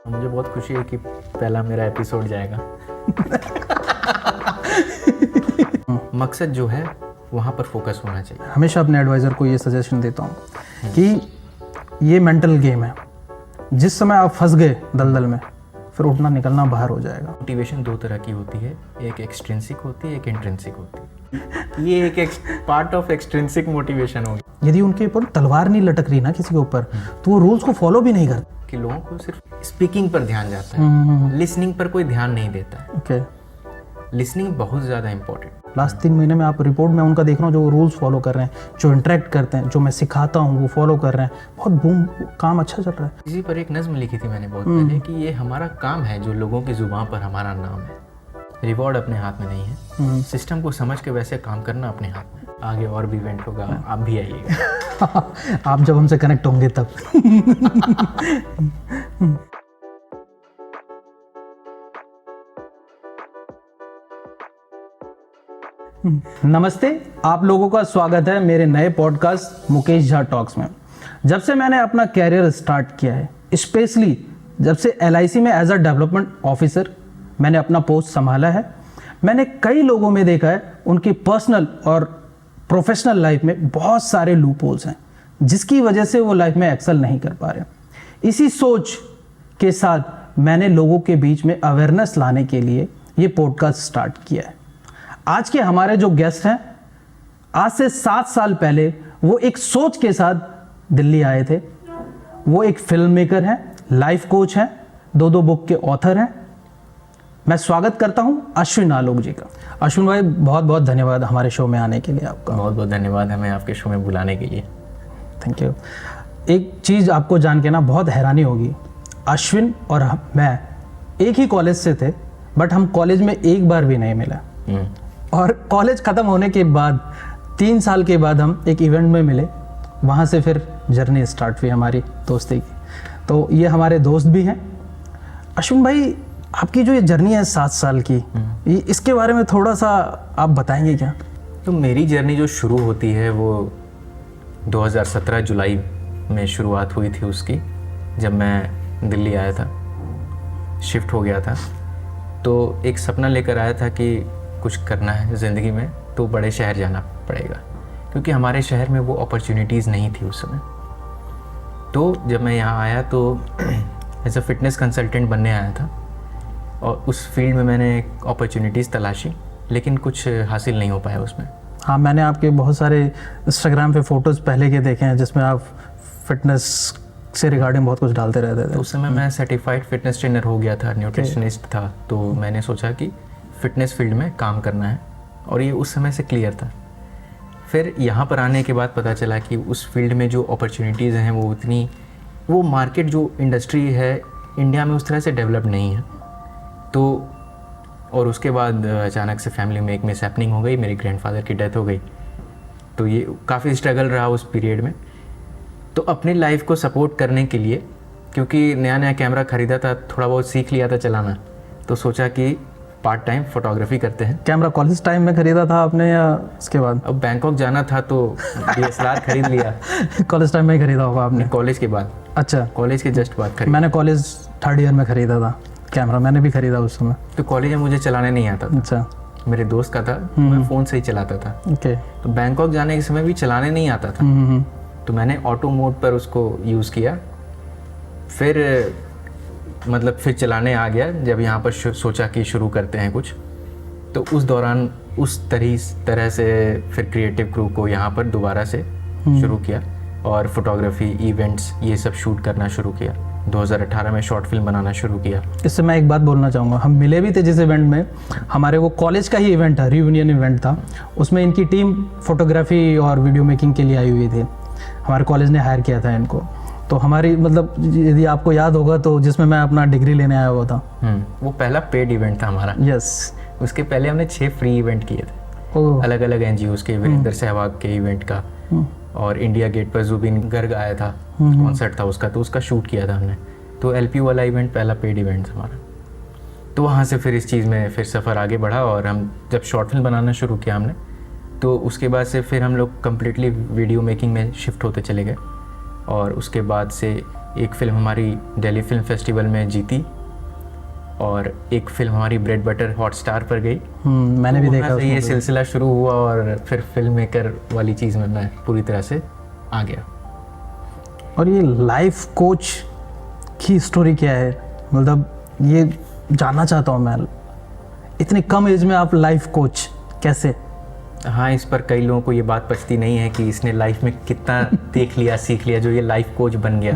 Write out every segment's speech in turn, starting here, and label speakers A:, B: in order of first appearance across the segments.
A: मुझे बहुत खुशी है कि पहला मेरा एपिसोड जाएगा। मकसद जो है वहाँ पर फोकस होना चाहिए।
B: हमेशा अपने एडवाइज़र को ये सजेशन देता हूँ कि ये मेंटल गेम है। जिस समय आप फंस गए दलदल में, फिर उठना निकलना बाहर हो जाएगा।
A: मोटिवेशन दो तरह की होती है, एक एक्सट्रिंसिक होती है, एक इंट्रिंसिक होती है। ये एक पार्ट ऑफ एक्सट्रिंसिक मोटिवेशन होगी।
B: यदि उनके ऊपर तलवार नहीं लटक रही ना किसी के ऊपर, तो वो रूल्स को फॉलो भी नहीं करते।
A: कि लोगों को सिर्फ स्पीकिंग पर ध्यान जाता है, लिसनिंग पर कोई ध्यान नहीं देता है।
B: ओके,
A: लिसनिंग बहुत ज़्यादा इंपॉर्टेंट।
B: लास्ट 3 महीने में आप रिपोर्ट में उनका देख रहा हूँ, जो रूल्स फॉलो कर रहे हैं, जो इंटरेक्ट करते हैं, जो मैं सिखाता हूँ वो फॉलो कर रहे हैं। बहुत बूम, काम अच्छा चल रहा है।
A: इसी पर एक नज्म लिखी थी मैंने बहुत पहले कि ये हमारा काम है जो लोगों की जुबान पर हमारा नाम है। रिवॉर्ड अपने हाथ में नहीं है, सिस्टम को समझ के वैसे काम करना अपने हाथ में। आगे और भी इवेंट होगा, आप भी आइएगा।
B: आप जब हमसे कनेक्ट होंगे तब। नमस्ते, आप लोगों का स्वागत है मेरे नए पॉडकास्ट मुकेश झा टॉक्स में। जब से मैंने अपना कैरियर स्टार्ट किया है, स्पेशली जब से LIC में एज अ डेवलपमेंट ऑफिसर मैंने अपना पोस्ट संभाला है, मैंने कई लोगों में देखा है उनकी पर्सनल और प्रोफेशनल लाइफ में बहुत सारे लूप होल्स हैं, जिसकी वजह से वो लाइफ में एक्सेल नहीं कर पा रहे। इसी सोच के साथ मैंने लोगों के बीच में अवेयरनेस लाने के लिए ये पॉडकास्ट स्टार्ट किया है। आज के हमारे जो गेस्ट हैं, आज से 7 साल पहले वो एक सोच के साथ दिल्ली आए थे। वो एक फिल्म मेकर हैं, लाइफ कोच हैं, 2 बुक के ऑथर हैं। मैं स्वागत करता हूं अश्विन आलोक जी का। अश्विन भाई, बहुत बहुत धन्यवाद हमारे शो में आने के लिए आपका।
A: बहुत बहुत धन्यवाद हमें आपके शो में बुलाने के लिए।
B: Thank you. एक चीज़ आपको जान के ना बहुत हैरानी होगी, अश्विन और मैं एक ही कॉलेज से थे, बट हम कॉलेज में एक बार भी नहीं मिला। और कॉलेज ख़त्म होने के बाद 3 साल के बाद हम एक इवेंट में मिले। वहाँ से फिर जर्नी स्टार्ट हुई हमारी दोस्ती की। तो ये हमारे दोस्त भी हैं। अश्विन भाई, आपकी जो ये जर्नी है 7 साल की, ये इसके बारे में थोड़ा सा आप बताएंगे क्या?
A: तो मेरी जर्नी जो शुरू होती है वो 2017 जुलाई में शुरुआत हुई थी उसकी, जब मैं दिल्ली आया था, शिफ्ट हो गया था। तो एक सपना लेकर आया था कि कुछ करना है ज़िंदगी में तो बड़े शहर जाना पड़ेगा, क्योंकि हमारे शहर में वो अपॉर्चुनिटीज़ नहीं थी उस समय। तो जब मैं यहाँ आया तो एज अ फिटनेस कंसल्टेंट बनने आया था, और उस फील्ड में मैंने अपॉर्चुनिटीज़ तलाशी, लेकिन कुछ हासिल नहीं हो पाया उसमें।
B: हाँ, मैंने आपके बहुत सारे इंस्टाग्राम पे फ़ोटोज़ पहले के देखे हैं, जिसमें आप फिटनेस से रिगार्डिंग बहुत कुछ डालते रहते थे।
A: तो उस समय मैं सर्टिफाइड फिटनेस ट्रेनर हो गया था, न्यूट्रिशनिस्ट था। तो मैंने सोचा कि फ़िटनेस फील्ड में काम करना है, और ये उस समय से क्लियर था। फिर यहाँ पर आने के बाद पता चला कि उस फील्ड में जो अपॉर्चुनिटीज़ हैं वो मार्केट, जो इंडस्ट्री है इंडिया में, उस तरह से डेवलप नहीं है। तो और उसके बाद अचानक से फैमिली में एक मिसहैपनिंग हो गई, मेरे ग्रैंडफादर की डेथ हो गई। तो ये काफ़ी स्ट्रगल रहा उस पीरियड में। तो अपनी लाइफ को सपोर्ट करने के लिए, क्योंकि नया नया कैमरा ख़रीदा था, थोड़ा बहुत सीख लिया था चलाना, तो सोचा कि पार्ट टाइम फोटोग्राफी करते हैं।
B: कैमरा कॉलेज टाइम में खरीदा था आपने या उसके बाद?
A: अब बैंकॉक जाना था तो DSLR खरीद लिया।
B: कॉलेज टाइम में ही खरीदा होगा आपने?
A: कॉलेज के बाद।
B: अच्छा,
A: कॉलेज के जस्ट बाद खरीदा।
B: मैंने कॉलेज 3rd ईयर में खरीदा था कैमरा, मैंने भी खरीदा उस समय।
A: तो कॉलेज में मुझे चलाने नहीं आता था।
B: अच्छा,
A: मेरे दोस्त का था, मैं फ़ोन से ही चलाता था।
B: ओके।
A: तो बैंकॉक जाने के समय भी चलाने नहीं आता था, तो मैंने ऑटो मोड पर उसको यूज़ किया। फिर फिर चलाने आ गया जब यहाँ पर सोचा कि शुरू करते हैं कुछ। तो उस दौरान उस तरह से फिर क्रिएटिव क्रू को यहाँ पर दोबारा से शुरू किया, और फोटोग्राफी, इवेंट्स, ये सब शूट करना शुरू किया। 2018 में शॉर्ट फिल्म बनाना शुरू किया।
B: इससे मैं एक बात बोलना चाहूँगा, हम मिले भी थे जिस इवेंट में, हमारे वो कॉलेज का ही इवेंट था, रियूनियन इवेंट था। उसमें इनकी टीम फोटोग्राफी और वीडियो मेकिंग के लिए आई हुई थी। हमारे कॉलेज ने हायर किया था इनको। तो हमारी यदि आपको याद होगा तो जिसमें मैं अपना डिग्री लेने आया हुआ था,
A: वो पहला पेड इवेंट था हमारा।
B: यस।
A: उसके पहले हमने 6 फ्री इवेंट किए थे, अलग अलग NGOs के, वीरेंद्र सहवाग के इवेंट का, और इंडिया गेट पर जुबिन गर्ग आया था, कॉन्सर्ट था उसका, तो उसका शूट किया था हमने। तो LP वाला इवेंट पहला पेड इवेंट था हमारा। तो वहाँ से फिर इस चीज़ में फिर सफ़र आगे बढ़ा, और हम जब शॉर्ट फिल्म बनाना शुरू किया हमने, तो उसके बाद से फिर हम लोग कम्प्लीटली वीडियो मेकिंग में शिफ्ट होते चले गए। और उसके बाद से एक फिल्म हमारी दिल्ली फिल्म फेस्टिवल में जीती और एक फिल्म हमारी ब्रेड बटर हॉटस्टार पर गई।
B: मैंने भी देखा
A: वहाँ से ये
B: उसमें।
A: सिलसिला शुरू हुआ और फिर फिल्म मेकर वाली चीज़ में मैं पूरी तरह से आ गया।
B: और ये लाइफ कोच की स्टोरी क्या है, मतलब ये जानना चाहता हूँ मैं, इतनी कम एज में आप लाइफ कोच कैसे?
A: हाँ, इस पर कई लोगों को ये बात पचती नहीं है कि इसने लाइफ में कितना देख लिया सीख लिया जो ये लाइफ कोच बन गया।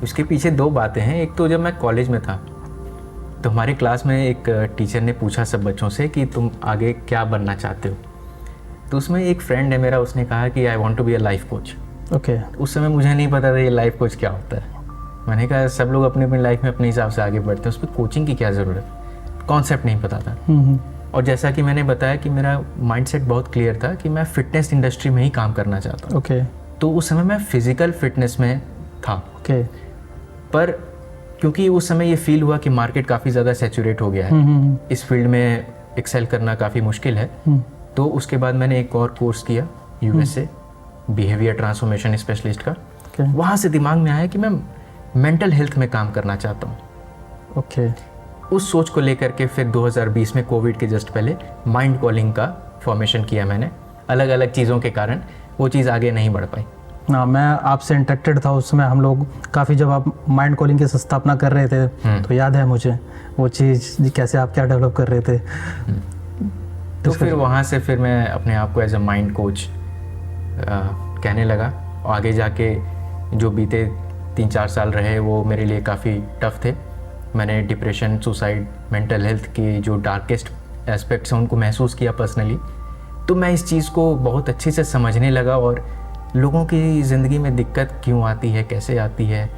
A: उसके पीछे दो बातें हैं। एक तो जब मैं कॉलेज में था तो हमारे क्लास में एक टीचर ने पूछा सब बच्चों से कि तुम आगे क्या बनना चाहते हो। तो उसमें एक फ्रेंड है मेरा, उसने कहा कि I want to be a life coach.
B: Okay.
A: उस समय मुझे नहीं पता था ये लाइफ कोच क्या होता है। मैंने कहा सब लोग अपनी अपनी लाइफ में अपने हिसाब से आगे बढ़ते हैं, उस पर कोचिंग की क्या ज़रूरत, कॉन्सेप्ट नहीं पता था। और जैसा कि मैंने बताया कि मेरा माइंडसेट बहुत क्लियर था कि मैं फिटनेस इंडस्ट्री में ही काम करना चाहता हूँ।
B: ओके।
A: तो उस समय मैं फिजिकल फिटनेस में था।
B: ओके।
A: पर क्योंकि उस समय ये फील हुआ कि मार्केट काफ़ी ज़्यादा सैचुरेट हो गया है, इस फील्ड में एक्सेल करना काफ़ी मुश्किल है, तो उसके बाद मैंने एक और कोर्स किया यूएसए बिहेवियर ट्रांसफॉर्मेशन स्पेशलिस्ट का। वहाँ से दिमाग में आया कि मैं मेंटल हेल्थ में काम करना चाहता हूँ।
B: ओके।
A: उस सोच को लेकर के फिर 2020 में कोविड के जस्ट पहले माइंड कॉलिंग का फॉर्मेशन किया मैंने। अलग अलग चीज़ों के कारण वो चीज़ आगे नहीं बढ़ पाई।
B: हाँ, मैं आपसे इंटरेक्टेड था उस समय, हम लोग काफ़ी, जब आप माइंड कॉलिंग की स्थापना कर रहे थे तो याद है मुझे वो चीज़, कैसे आप क्या डेवलप कर रहे थे।
A: तो फिर वहाँ से फिर मैं अपने आप को एज अ माइंड कोच कहने लगा। आगे जाके जो बीते 3-4 साल रहे वो मेरे लिए काफ़ी टफ थे। मैंने डिप्रेशन, सुसाइड, मेंटल हेल्थ के जो डार्केस्ट एस्पेक्ट्स हैं उनको महसूस किया पर्सनली। तो मैं इस चीज़ को बहुत अच्छे से समझने लगा और लोगों की ज़िंदगी में दिक्कत क्यों आती है, कैसे आती है,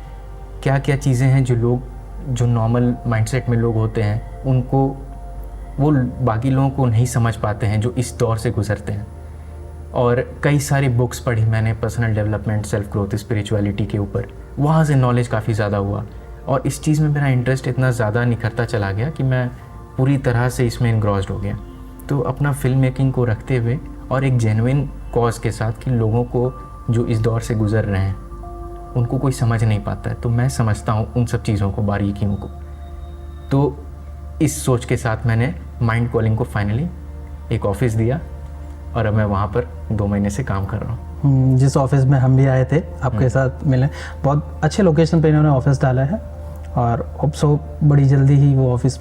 A: क्या क्या चीज़ें हैं जो नॉर्मल माइंडसेट में लोग होते हैं उनको वो बाकी लोगों को नहीं समझ पाते हैं जो इस दौर से गुजरते हैं। और कई सारी बुक्स पढ़ी मैंने personal development, self growth, spirituality के ऊपर। वहाँ से नॉलेज काफ़ी ज़्यादा हुआ और इस चीज़ में मेरा इंटरेस्ट इतना ज़्यादा निखरता चला गया कि मैं पूरी तरह से इसमें इन्ग्रॉस्ड हो गया। तो अपना फिल्म मेकिंग को रखते हुए और एक जेन्युइन कॉज के साथ कि लोगों को जो इस दौर से गुजर रहे हैं उनको कोई समझ नहीं पाता है, तो मैं समझता हूँ उन सब चीज़ों को, बारीकियों को। तो इस सोच के साथ मैंने माइंड कॉलिंग को फाइनली एक ऑफिस दिया और अब मैं वहाँ पर 2 महीने से काम कर रहा हूँ।
B: जिस ऑफिस में हम भी आए थे आपके साथ मिले, बहुत अच्छे लोकेशन पे इन्होंने ऑफिस डाला है और अब सो बड़ी जल्दी ही वो ऑफिस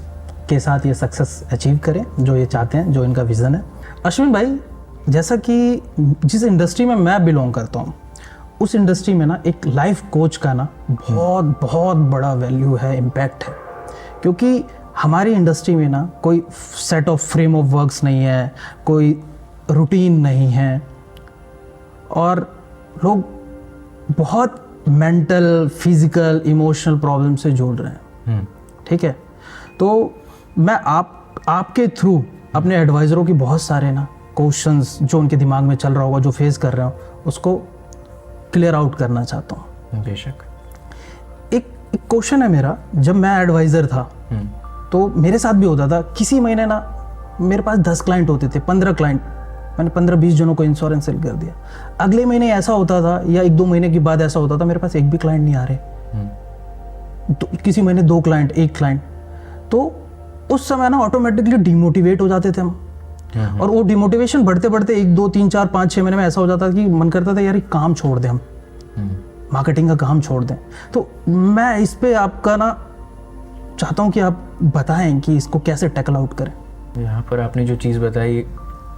B: के साथ ये सक्सेस अचीव करें जो ये चाहते हैं, जो इनका विज़न है। अश्विन भाई, जैसा कि जिस इंडस्ट्री में मैं बिलोंग करता हूँ उस इंडस्ट्री में ना एक लाइफ कोच का ना बहुत बहुत बड़ा वैल्यू है, इम्पैक्ट है। क्योंकि हमारी इंडस्ट्री में ना कोई set of frame of works नहीं है, कोई रूटीन नहीं है और लोग बहुत मेंटल, फिजिकल, इमोशनल प्रॉब्लम से जूझ रहे हैं। ठीक है, तो मैं आपके थ्रू अपने एडवाइज़रों की बहुत सारे ना क्वेश्चंस जो उनके दिमाग में चल रहा होगा, जो फेस कर रहे हो, उसको क्लियर आउट करना चाहता हूँ।
A: बेशक।
B: एक क्वेश्चन है मेरा, जब मैं एडवाइज़र था तो मेरे साथ भी होता था, किसी महीने ना मेरे पास 10 क्लाइंट होते थे, 15 क्लाइंट, मैंने 15-20 जनों को इंश्योरेंस सेल कर दिया। अगले महीने ऐसा होता था या 1-2 महीने के बाद ऐसा होता था मेरे पास एक भी क्लाइंट नहीं आ रहे। तो किसी महीने 2 क्लाइंट, 1 क्लाइंट, तो उस समय ना ऑटोमेटिकली डिमोटिवेट हो जाते थे हम। और वो डिमोटिवेशन बढ़ते बढ़ते 1, 2, 3, 4, 5, 6 महीने में ऐसा हो जाता था कि मन करता था यार ये काम छोड़ दें, हम मार्केटिंग का काम छोड़ दें। तो मैं इस पे आपका ना चाहता हूँ कि आप बताएं कि इसको कैसे टैकल आउट करें।
A: यहाँ पर आपने जो चीज़ बताई,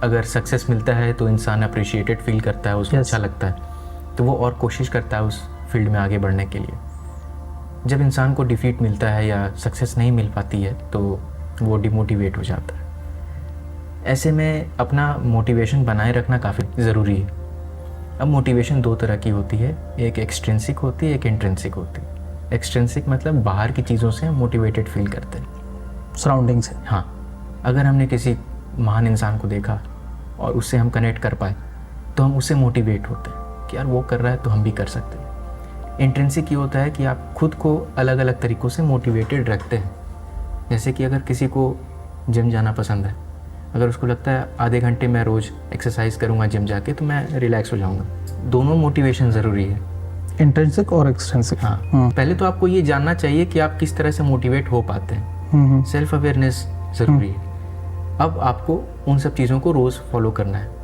A: अगर सक्सेस मिलता है तो इंसान अप्रिशिएटेड फील करता है, उसको अच्छा लगता है, तो वो और कोशिश करता है उस फील्ड में आगे बढ़ने के लिए। जब इंसान को डिफीट मिलता है या सक्सेस नहीं मिल पाती है तो वो डिमोटिवेट हो जाता है। ऐसे में अपना मोटिवेशन बनाए रखना काफ़ी ज़रूरी है। अब मोटिवेशन 2 तरह की होती है, एक एक्सट्रिंसिक होती है, एक इंट्रिंसिक होती है। एक्सट्रिंसिक मतलब बाहर की चीज़ों से हम मोटिवेटेड फील करते हैं,
B: सराउंडिंग से।
A: हाँ, अगर हमने किसी महान इंसान को देखा और उससे हम कनेक्ट कर पाए तो हम उससे मोटिवेट होते हैं कि यार वो कर रहा है तो हम भी कर सकते हैं। इंट्रिंसिक ये होता है कि आप खुद को अलग अलग तरीक़ों से मोटिवेटेड रखते हैं। जैसे कि अगर किसी को जिम जाना पसंद है, अगर उसको लगता है आधे घंटे मैं रोज़ एक्सरसाइज करूँगा जिम जाके तो मैं रिलैक्स हो जाऊँगा। दोनों मोटिवेशन ज़रूरी है।
B: इंट्रिंसिक और एक्सट्रिंसिक।
A: हाँ, पहले तो आपको ये जानना चाहिए कि आप किस तरह से मोटिवेट हो पाते हैं। सेल्फ अवेयरनेस जरूरी है। अब आपको उन सब चीज़ों को रोज़ फॉलो करना है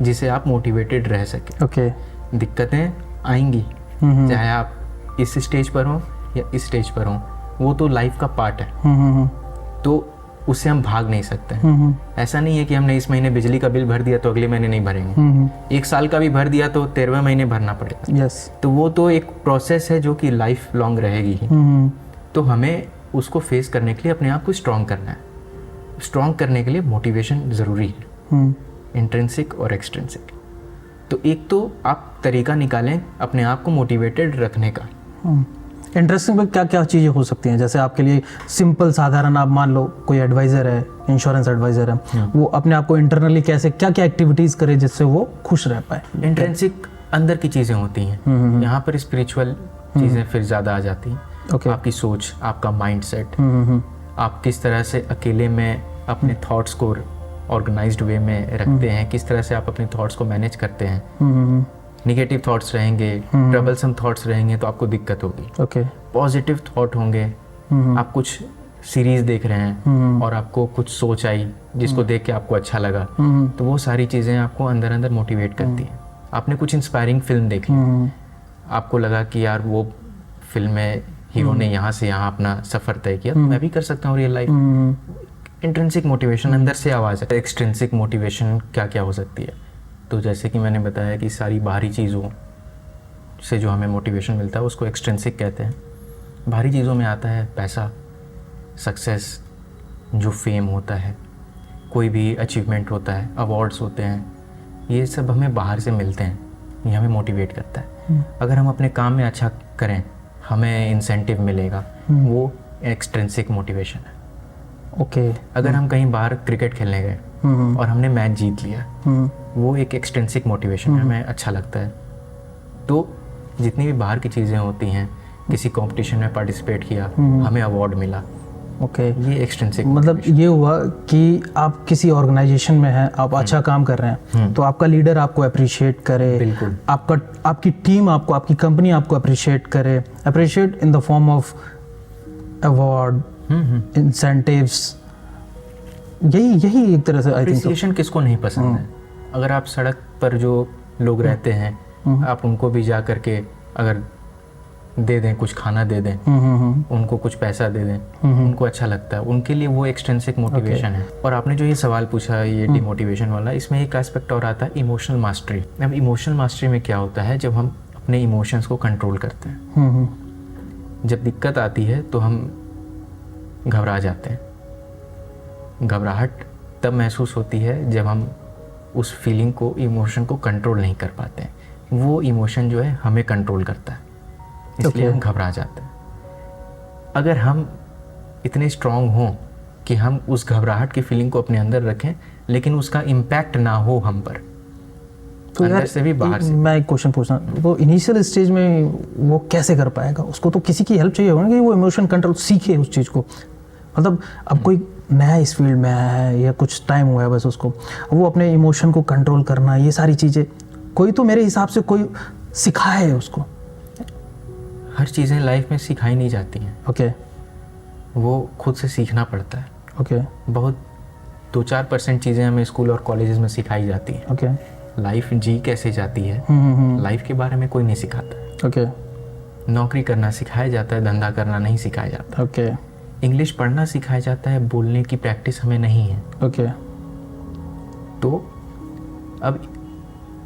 A: जिससे आप मोटिवेटेड रह सके।
B: ओके।
A: दिक्कतें आएंगी, चाहे आप इस स्टेज पर हो या इस स्टेज पर हो, वो तो लाइफ का पार्ट है। तो उससे हम भाग नहीं सकते हैं। ऐसा नहीं है कि हमने इस महीने बिजली का बिल भर दिया तो अगले महीने नहीं भरेंगे। 1 साल का भी भर दिया तो 13वें महीने भरना पड़ेगा।
B: यस।
A: तो वो तो एक प्रोसेस है जो कि लाइफ लॉन्ग रहेगी ही। तो हमें उसको फेस करने के लिए अपने आप को स्ट्रॉन्ग करना है। स्ट्रॉन्ग करने के लिए मोटिवेशन ज़रूरी है, इंट्रिंसिक और एक्सट्रिंसिक। तो एक तो आप तरीका निकालें अपने आप को मोटिवेटेड रखने का।
B: इंटरेस्टिंग में क्या क्या चीज़ें हो सकती हैं? जैसे आपके लिए सिंपल साधारण, आप मान लो कोई एडवाइज़र है, इंश्योरेंस एडवाइज़र है, वो अपने आप को इंटरनली कैसे क्या क्या एक्टिविटीज़ करे जिससे वो खुश रह पाए?
A: इंट्रिंसिक अंदर की चीज़ें होती हैं, यहाँ पर स्पिरिचुअल चीज़ें फिर ज़्यादा आ जाती हैं।
B: Okay.
A: आपकी सोच, आपका माइंडसेट, आप किस तरह से अकेले में अपने थॉट्स को ऑर्गेनाइज्ड वे में रखते हैं, किस तरह से आप अपने थॉट्स को मैनेज करते हैं। निगेटिव थॉट्स रहेंगे, ट्रबलसम थॉट्स रहेंगे तो आपको दिक्कत होगी।
B: ओके।
A: पॉजिटिव थॉट होंगे, आप कुछ सीरीज देख रहे हैं और आपको कुछ सोच आई जिसको देख के आपको अच्छा लगा, तो वो सारी चीज़ें आपको अंदर अंदर मोटिवेट करती हैं। आपने कुछ इंस्पायरिंग फिल्म देखी, आपको लगा कि यार वो फिल्म में हीरो ने यहाँ से यहाँ अपना सफ़र तय किया, तो मैं भी कर सकता हूँ रियल लाइफ। इंट्रिंसिक मोटिवेशन अंदर से आवाज़ है। एक्सट्रिंसिक मोटिवेशन क्या क्या हो सकती है? तो जैसे कि मैंने बताया कि सारी बाहरी चीज़ों से जो हमें मोटिवेशन मिलता है उसको एक्सट्रिंसिक कहते हैं। बाहरी चीज़ों में आता है पैसा, सक्सेस, जो फेम होता है, कोई भी अचीवमेंट होता है, अवार्ड्स होते हैं, ये सब हमें बाहर से मिलते हैं, ये हमें मोटिवेट करता है। अगर हम अपने काम में अच्छा करें हमें इंसेंटिव मिलेगा, वो एक्सट्रिंसिक मोटिवेशन है।
B: ओके।
A: अगर हम कहीं बाहर क्रिकेट खेलने गए और हमने मैच जीत लिया, वो एक एक्सट्रिंसिक मोटिवेशन है, हमें अच्छा लगता है। तो जितनी भी बाहर की चीज़ें होती हैं, किसी कंपटीशन में पार्टिसिपेट किया, हमें अवार्ड मिला,
B: ओके,
A: ये एक्सट्रिंसिक
B: मतलब ये हुआ कि आप किसी ऑर्गेनाइजेशन में हैं, आप अच्छा काम कर रहे हैं, तो आपका लीडर आपको अप्रिशिएट करे,
A: बिल्कुल,
B: आपकी टीम आपको, आपकी कंपनी आपको अप्रिशिएट करे, appreciate in the form of award, incentives. यही एक तरह से आई थिंक
A: अप्रिसिएशन किसको नहीं पसंद है। अगर आप सड़क पर जो लोग रहते हैं, आप उनको भी जा करके अगर दे दें, कुछ खाना दे दें, उनको कुछ पैसा दे दें, उनको अच्छा लगता है, उनके लिए वो एक्सट्रिंसिक मोटिवेशन है। और आपने जो ये सवाल पूछा, ये डिमोटिवेशन वाला, इसमें एक एस्पेक्ट और आता है इमोशनल मास्टरी। अब इमोशनल मास्टरी में क्या होता है, जब हम अपने इमोशंस को कंट्रोल करते हैं। जब दिक्कत आती है तो हम घबरा जाते हैं। घबराहट तब महसूस होती है जब हम उस फीलिंग को, इमोशन को कंट्रोल नहीं कर पाते हैं। वो इमोशन जो है हमें कंट्रोल करता है, इसलिए हम घबरा जाते हैं। अगर हम इतने स्ट्रांग हों कि हम उस घबराहट की फीलिंग को अपने अंदर रखें, लेकिन उसका इम्पैक्ट ना हो हम पर,
B: तो
A: अंदर
B: यार
A: से भी बाहर से।
B: मैं एक क्वेश्चन पूछना, वो इनिशियल स्टेज में वो कैसे कर पाएगा? उसको तो किसी की हेल्प चाहिए होगा ना, कि वो इमोशन कंट्रोल सीखे उस चीज़ को। मतलब अब कोई नया इस फील्ड में आया है या कुछ टाइम हुआ है बस उसको, वो अपने इमोशन को कंट्रोल करना, ये सारी चीज़ें कोई तो मेरे हिसाब से कोई सिखाए उसको।
A: हर चीज़ें लाइफ में सिखाई नहीं जाती हैं,
B: ओके,
A: वो खुद से सीखना पड़ता है।
B: ओके,
A: बहुत 2-4% चीज़ें हमें स्कूल और कॉलेजेस में सिखाई जाती हैं।
B: ओके,
A: लाइफ जी कैसे जाती है, लाइफ के बारे में कोई नहीं सिखाता।
B: ओके,
A: नौकरी करना सिखाया जाता है, धंधा करना नहीं सिखाया जाता।
B: ओके,
A: इंग्लिश पढ़ना सिखाया जाता है, बोलने की प्रैक्टिस हमें नहीं है।
B: ओके।
A: तो अब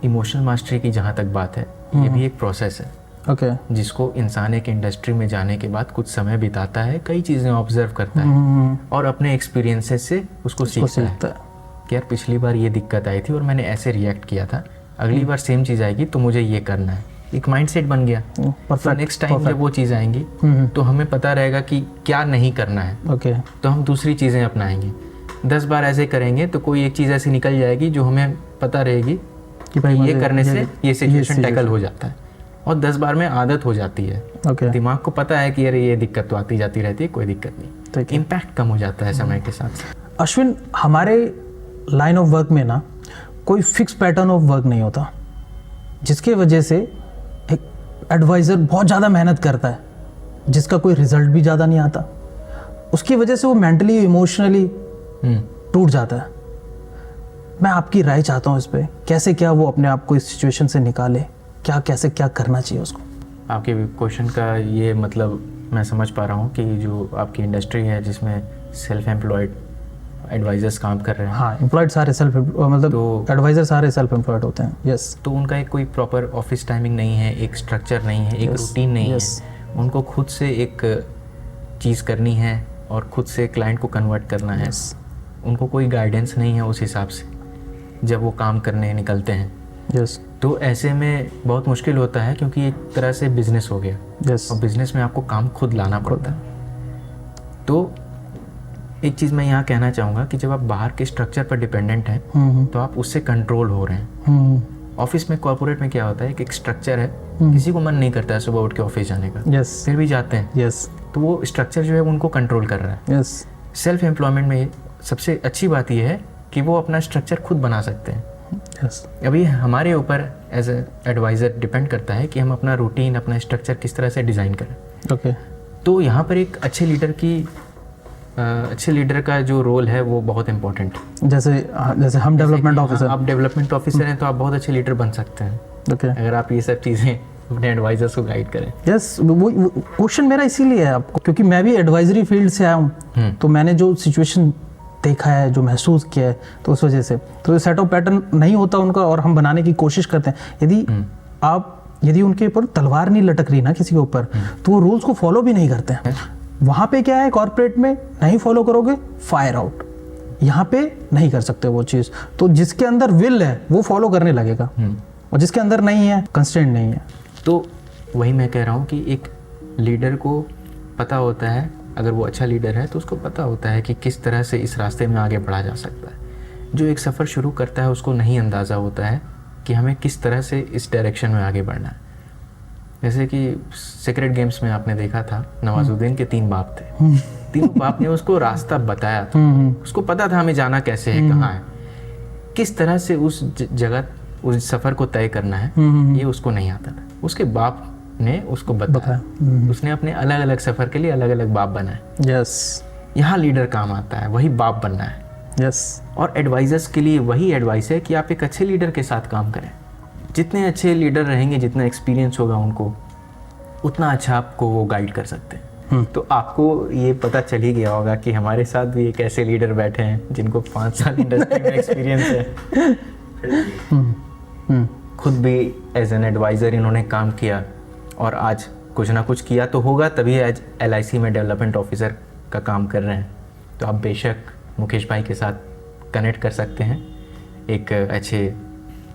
A: इमोशनल मास्टरी की जहाँ तक बात है, ये भी एक प्रोसेस है,
B: ओके,
A: जिसको इंसान एक इंडस्ट्री में जाने के बाद कुछ समय बिताता है, कई चीज़ें ऑब्जर्व करता है और अपने एक्सपीरियंसेस से उसको सीखता है कि यार पिछली बार ये दिक्कत आई थी और मैंने ऐसे रिएक्ट किया था, अगली बार सेम चीज़ आएगी तो मुझे ये करना है। एक माइंडसेट बन गया। तो नेक्स्ट टाइम जब वो चीज़ आएंगी तो हमें पता रहेगा कि क्या नहीं करना है।
B: ओके,
A: तो हम दूसरी चीज़ें अपनाएंगे। 10 बार ऐसे करेंगे तो कोई एक चीज़ ऐसी निकल जाएगी जो हमें पता रहेगी कि भाई ये करने से ये सिचुएशन टैकल हो जाता है, और 10 बार में आदत हो जाती है।
B: ओके,
A: दिमाग को पता है कि अरे ये दिक्कत तो आती जाती रहती है, कोई दिक्कत नहीं,
B: ठीक है।
A: इम्पैक्ट कम हो जाता है समय के साथ।
B: अश्विन, हमारे लाइन ऑफ वर्क में ना कोई फिक्स पैटर्न ऑफ वर्क नहीं होता, जिसकी वजह से एक एडवाइज़र बहुत ज़्यादा मेहनत करता है जिसका कोई रिजल्ट भी ज़्यादा नहीं आता, उसकी वजह से वो मेंटली इमोशनली टूट जाता है। मैं आपकी राय चाहता हूँ इस पर, कैसे क्या वो अपने आप को इस सिचुएशन से निकाले, कैसे क्या करना चाहिए उसको?
A: आपके क्वेश्चन का ये मतलब मैं समझ पा रहा हूँ कि जो आपकी इंडस्ट्री है जिसमें सेल्फ एम्प्लॉयड एडवाइजर्स काम कर रहे हैं,
B: हाँ, एम्प्लॉयड सारे मतलब एडवाइज़र सारे सेल्फ एम्प्लॉयड होते हैं। यस।
A: तो उनका एक कोई प्रॉपर ऑफिस टाइमिंग नहीं है, एक स्ट्रक्चर नहीं है, एक रूटीन नहीं है। उनको खुद से एक चीज़ करनी है और खुद से क्लाइंट को कन्वर्ट करना है। उनको कोई गाइडेंस नहीं है उस हिसाब से जब वो काम करने निकलते हैं।
B: यस।
A: तो ऐसे में बहुत मुश्किल होता है क्योंकि एक तरह से बिजनेस हो गया।
B: यस।
A: और बिजनेस में आपको काम खुद लाना पड़ता है। तो एक चीज़ मैं यहाँ कहना चाहूँगा कि जब आप बाहर के स्ट्रक्चर पर डिपेंडेंट हैं तो आप उससे कंट्रोल हो रहे हैं। ऑफिस में, कॉर्पोरेट में क्या होता है कि एक स्ट्रक्चर है, किसी को मन नहीं करता है सुबह उठ के ऑफिस जाने का,
B: यस,
A: फिर भी जाते हैं।
B: यस।
A: तो वो स्ट्रक्चर जो है उनको कंट्रोल कर रहा है।
B: यस।
A: सेल्फ एम्प्लॉयमेंट में सबसे अच्छी बात यह है कि वो अपना स्ट्रक्चर खुद बना सकते हैं।
B: यस।
A: अभी हमारे ऊपर एज ए एडवाइज़र डिपेंड करता है कि हम अपना रूटीन, अपना स्ट्रक्चर किस तरह से डिज़ाइन करें।
B: ओके।
A: तो यहाँ पर एक अच्छे लीडर का जो रोल है वो बहुत इम्पोर्टेंट है।
B: जैसे हम डेवलपमेंट ऑफिसर,
A: आप डेवलपमेंट ऑफिसर हैं तो आप बहुत अच्छे लीडर बन सकते हैं।
B: ओके।
A: अगर आप ये सब चीज़ें अपने एडवाइजर्स को गाइड करें।
B: यस। वो क्वेश्चन मेरा इसीलिए है आपको, क्योंकि मैं भी एडवाइजरी फील्ड से आया हूँ, तो मैंने जो सिचुएशन देखा है, जो महसूस किया है, तो उस वजह से तो सेट ऑफ पैटर्न नहीं होता उनका और हम बनाने की कोशिश करते हैं। यदि उनके ऊपर तलवार नहीं लटक रही ना किसी के ऊपर, तो वो रूल्स को फॉलो भी नहीं करते हैं। वहाँ पे क्या है, कॉर्पोरेट में नहीं फॉलो करोगे फायर आउट, यहाँ पे नहीं कर सकते वो चीज़। तो जिसके अंदर विल है वो फॉलो करने लगेगा, और जिसके अंदर नहीं है, कंस्ट्रेंट नहीं है।
A: तो वही मैं कह रहा हूँ कि एक लीडर को पता होता है, अगर वो अच्छा लीडर है तो उसको पता होता है कि किस तरह से इस रास्ते में आगे बढ़ा जा सकता है। जो एक सफ़र शुरू करता है उसको नहीं अंदाज़ा होता है कि हमें किस तरह से इस डायरेक्शन में आगे बढ़ना है। जैसे कि सीक्रेट गेम्स में आपने देखा था, नवाजुद्दीन के 3 बाप थे। 3 बाप ने उसको रास्ता बताया था, उसको पता था हमें जाना कैसे है, कहाँ है, किस तरह से उस जगह, उस सफ़र को तय करना है, ये उसको नहीं आता था। उसके बाप ने उसको बताया। उसने अपने अलग अलग सफ़र के लिए अलग अलग बाप बनाए।
B: यस।
A: यहाँ लीडर काम आता है, वही बाप बनना है।
B: यस।
A: और एडवाइजर्स के लिए वही एडवाइस है कि आप एक अच्छे लीडर के साथ काम करें। जितने अच्छे लीडर रहेंगे, जितना एक्सपीरियंस होगा उनको, उतना अच्छा आपको वो गाइड कर सकते हैं। तो आपको ये पता चल ही गया होगा कि हमारे साथ भी एक ऐसे लीडर बैठे हैं जिनको 5 साल इंडस्ट्री में एक्सपीरियंस है। खुद भी एज एन एडवाइज़र इन्होंने काम किया और आज कुछ ना कुछ किया तो होगा, तभी आज LIC में डेवलपमेंट ऑफिसर का काम कर रहे हैं। तो आप बेशक मुकेश भाई के साथ कनेक्ट कर सकते हैं, एक अच्छे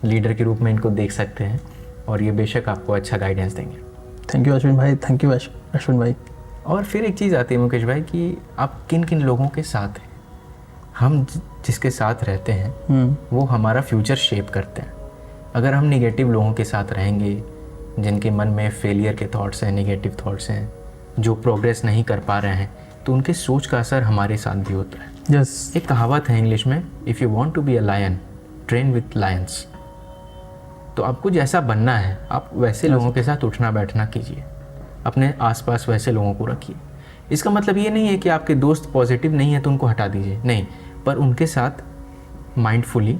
A: लीडर के रूप में इनको देख सकते हैं और ये बेशक आपको अच्छा गाइडेंस देंगे।
B: थैंक यू अश्विन भाई, थैंक यू अश्विन भाई।
A: और फिर एक चीज़ आती है मुकेश भाई कि आप किन किन लोगों के साथ हैं। हम जिसके साथ रहते हैं वो हमारा फ्यूचर शेप करते हैं। अगर हम निगेटिव लोगों के साथ रहेंगे, जिनके मन में फेलियर के थॉट्स हैं, निगेटिव थॉट्स हैं, जो प्रोग्रेस नहीं कर पा रहे हैं, तो उनके सोच का असर हमारे साथ भी होता है।
B: यस।
A: एक कहावत है इंग्लिश में, if you want to be a lion train with lions. तो आपको जैसा बनना है आप वैसे लोगों के साथ उठना बैठना कीजिए, अपने आसपास वैसे लोगों को रखिए। इसका मतलब ये नहीं है कि आपके दोस्त पॉजिटिव नहीं है तो उनको हटा दीजिए, नहीं, पर उनके साथ माइंडफुली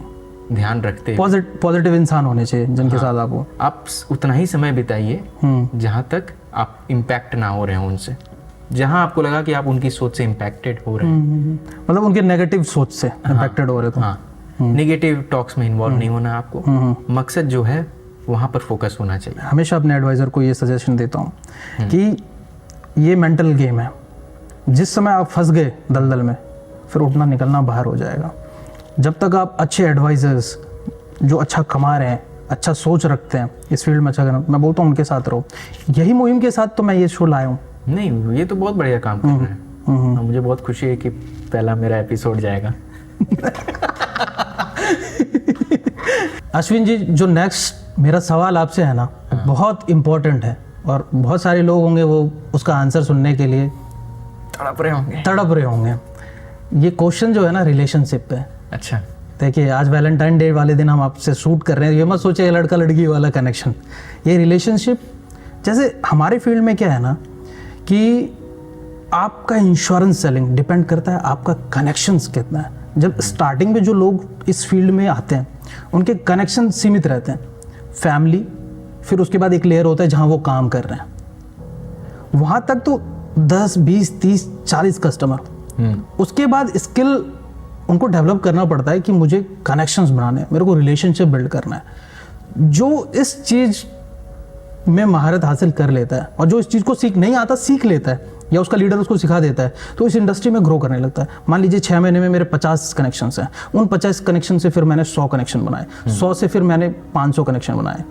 A: ध्यान रखते हुए
B: पॉजिटिव इंसान होने चाहिए जिनके साथ आप
A: उतना ही समय बिताइए जहाँ तक आप इम्पैक्ट ना हो रहे हैं उनसे। जहाँ आपको लगा कि आप उनकी सोच से इम्पैक्टेड हो रहे हैं,
B: मतलब उनके नेगेटिव सोच से इम्पैक्टेड हो रहे तो
A: नेगेटिव टॉक्स में इन्वॉल्व नहीं होना आपको। मकसद जो है वहाँ पर फोकस होना चाहिए।
B: हमेशा अपने एडवाइज़र को ये सजेशन देता हूँ कि ये मेंटल गेम है। जिस समय आप फंस गए दलदल में, फिर उठना निकलना बाहर हो जाएगा। जब तक आप अच्छे एडवाइज़र्स जो अच्छा कमा रहे हैं, अच्छा सोच रखते हैं, इस फील्ड में अच्छा करना, मैं बोलता हूँ उनके साथ रहो। यही मुहिम के साथ तो मैं ये शो लाया हूँ।
A: नहीं, ये तो बहुत बढ़िया काम कर रहे हैं। मुझे बहुत खुशी है कि पहला मेरा एपिसोड जाएगा।
B: अश्विन जी, जो नेक्स्ट मेरा सवाल आपसे है ना, बहुत इम्पोर्टेंट है और बहुत सारे लोग होंगे वो उसका आंसर सुनने के लिए तड़प रहे होंगे। ये क्वेश्चन जो है ना रिलेशनशिप पे।
A: अच्छा,
B: देखिए आज वैलेंटाइन डे वाले दिन हम आपसे शूट कर रहे हैं, ये मत सोचिए लड़का लड़की वाला कनेक्शन। ये रिलेशनशिप जैसे हमारे फील्ड में क्या है ना कि आपका इंश्योरेंस सेलिंग डिपेंड करता है आपका कनेक्शंस कितना है। जब स्टार्टिंग में जो लोग इस फील्ड में आते हैं उनके कनेक्शन सीमित रहते हैं, फैमिली, फिर उसके बाद एक लेयर होता है जहां वो काम कर रहे हैं, वहां तक तो 10, 20, 30, 40 कस्टमर। उसके बाद स्किल उनको डेवलप करना पड़ता है कि मुझे कनेक्शंस बनाने हैं, मेरे को रिलेशनशिप बिल्ड करना है। जो इस चीज़ में महारत हासिल कर लेता है और जो इस चीज़ को नहीं आता सीख लेता है या उसका लीडर उसको सिखा देता है, तो इस इंडस्ट्री में ग्रो करने लगता है। मान लीजिए 6 महीने में मेरे 50 कनेक्शंस हैं, उन 50 कनेक्शन से फिर मैंने 100 कनेक्शन बनाए, 100 से फिर मैंने 500 कनेक्शन बनाए।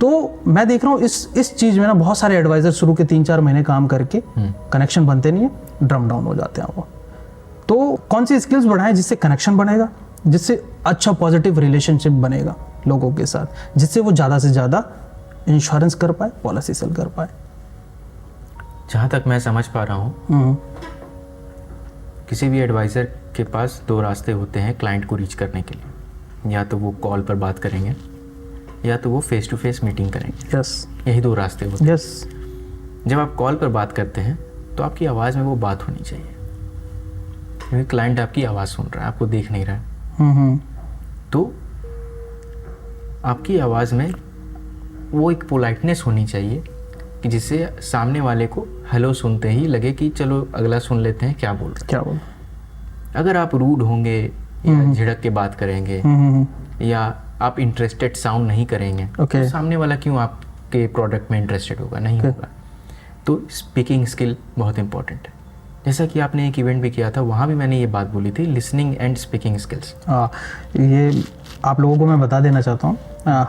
B: तो मैं देख रहा हूँ इस चीज़ में ना बहुत सारे एडवाइजर शुरू के 3-4 महीने काम करके कनेक्शन बनते नहीं है, ड्रम डाउन हो जाते हैं वो। तो कौन सी स्किल्स बढ़ाएं जिससे कनेक्शन बनेगा, जिससे अच्छा पॉजिटिव रिलेशनशिप बनेगा लोगों के साथ, जिससे वो ज़्यादा से ज़्यादा इंश्योरेंस कर पाए, पॉलिसी सेल कर पाए।
A: जहाँ तक मैं समझ पा रहा हूँ, किसी भी एडवाइज़र के पास 2 रास्ते होते हैं क्लाइंट को रीच करने के लिए। या तो वो कॉल पर बात करेंगे या तो वो फेस टू फेस मीटिंग करेंगे।
B: यस,
A: यही 2 रास्ते होते हैं।
B: यस।
A: जब आप कॉल पर बात करते हैं तो आपकी आवाज़ में वो बात होनी चाहिए, क्योंकि क्लाइंट आपकी आवाज़ सुन रहा है, आपको देख नहीं रहा है। तो आपकी आवाज़ में वो एक पोलाइटनेस होनी चाहिए कि जिससे सामने वाले को हेलो सुनते ही लगे कि चलो अगला सुन लेते हैं क्या बोल रहे हैं। अगर आप रूड होंगे या झिड़क के बात करेंगे या आप इंटरेस्टेड साउंड नहीं करेंगे, तो सामने वाला क्यों आपके प्रोडक्ट में इंटरेस्टेड होगा? नहीं होगा। तो स्पीकिंग स्किल बहुत इंपॉर्टेंट है। जैसा कि आपने एक इवेंट भी किया था, वहाँ भी मैंने ये बात बोली थी, लिसनिंग एंड स्पीकिंग स्किल्स।
B: ये आप लोगों को मैं बता देना चाहता हूँ,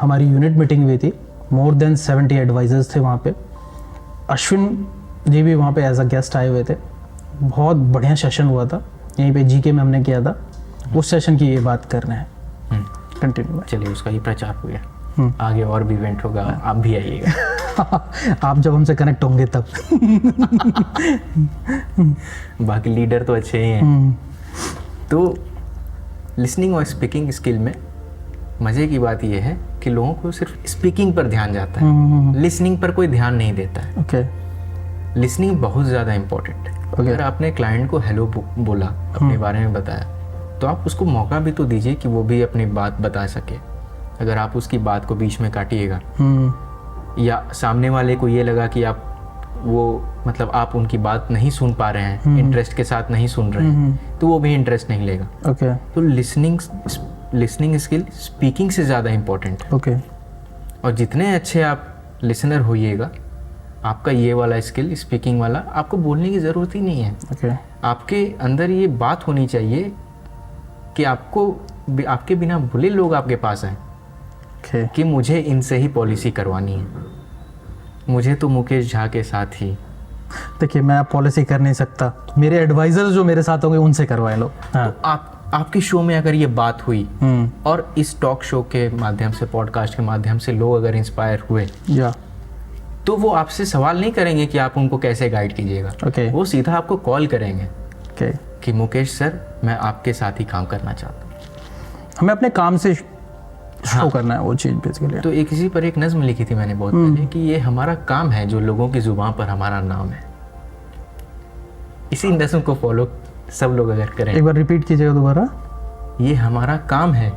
B: हमारी यूनिट मीटिंग हुई थी, मोर देन 70 एडवाइजर्स थे वहाँ पे। अश्विन जी भी वहाँ पे एज अ गेस्ट आए हुए थे। बहुत बढ़िया सेशन हुआ था, यहीं पे जीके में हमने किया था। उस सेशन की ये बात कर रहे हैं। कंटिन्यू।
A: चलिए, उसका ही प्रचार हो गया, आगे और भी इवेंट होगा, आप भी आइएगा।
B: आप जब हमसे कनेक्ट होंगे तब।
A: बाकी लीडर तो अच्छे ही हैं। तो लिसनिंग और स्पीकिंग स्किल में मज़े की बात यह है कि लोगों को सिर्फ स्पीकिंग पर ध्यान जाता है, लिसनिंग पर कोई ध्यान नहीं देता है।
B: ओके।
A: लिसनिंग बहुत ज़्यादा इम्पोर्टेंट है। अगर आपने क्लाइंट को हेलो बोला, अपने बारे में बताया, तो आप उसको मौका भी तो दीजिए कि वो भी अपनी बात बता सके। अगर आप उसकी बात को बीच में काटिएगा या सामने वाले को ये लगा कि आप आप उनकी बात नहीं सुन पा रहे हैं, इंटरेस्ट के साथ नहीं सुन रहे हैं, तो वो भी इंटरेस्ट नहीं लेगा।
B: ओके।
A: तो लिसनिंग स्किल स्पीकिंग से ज़्यादा इम्पोर्टेंट है।
B: ओके।
A: और जितने अच्छे आप लिसनर होइएगा, आपका ये वाला स्किल, स्पीकिंग वाला, आपको बोलने की ज़रूरत ही नहीं है।
B: ओके।
A: आपके अंदर ये बात होनी चाहिए कि आपके बिना बोले लोग आपके पास आए कि मुझे इनसे ही पॉलिसी करवानी है, मुझे तो मुकेश झा के साथ ही।
B: देखिए, मैं पॉलिसी कर नहीं सकता, मेरे एडवाइजर जो मेरे साथ होंगे उनसे करवाए लो। हाँ।
A: तो आपके शो में अगर ये बात हुई और इस टॉक शो के माध्यम से, पॉडकास्ट के माध्यम से लोग अगर इंस्पायर हुए, तो वो आपसे सवाल नहीं करेंगे कि आप उनको कैसे गाइड कीजिएगा। वो सीधा आपको कॉल करेंगे कि मुकेश सर, मैं आपके साथ ही काम करना चाहता हूँ।
B: हमें अपने काम से शो करना है वो चीज़ बेसिकली।
A: तो इसी पर एक नज़्म लिखी थी मैंने बहुत पहले कि ये हमारा काम है जो लोगों की जुबान पर हमारा नाम है। इसी नज़्म को फॉलो सब लोग अगर करें।
B: एक बार रिपीट कीजिएगा दोबारा।
A: ये हमारा काम है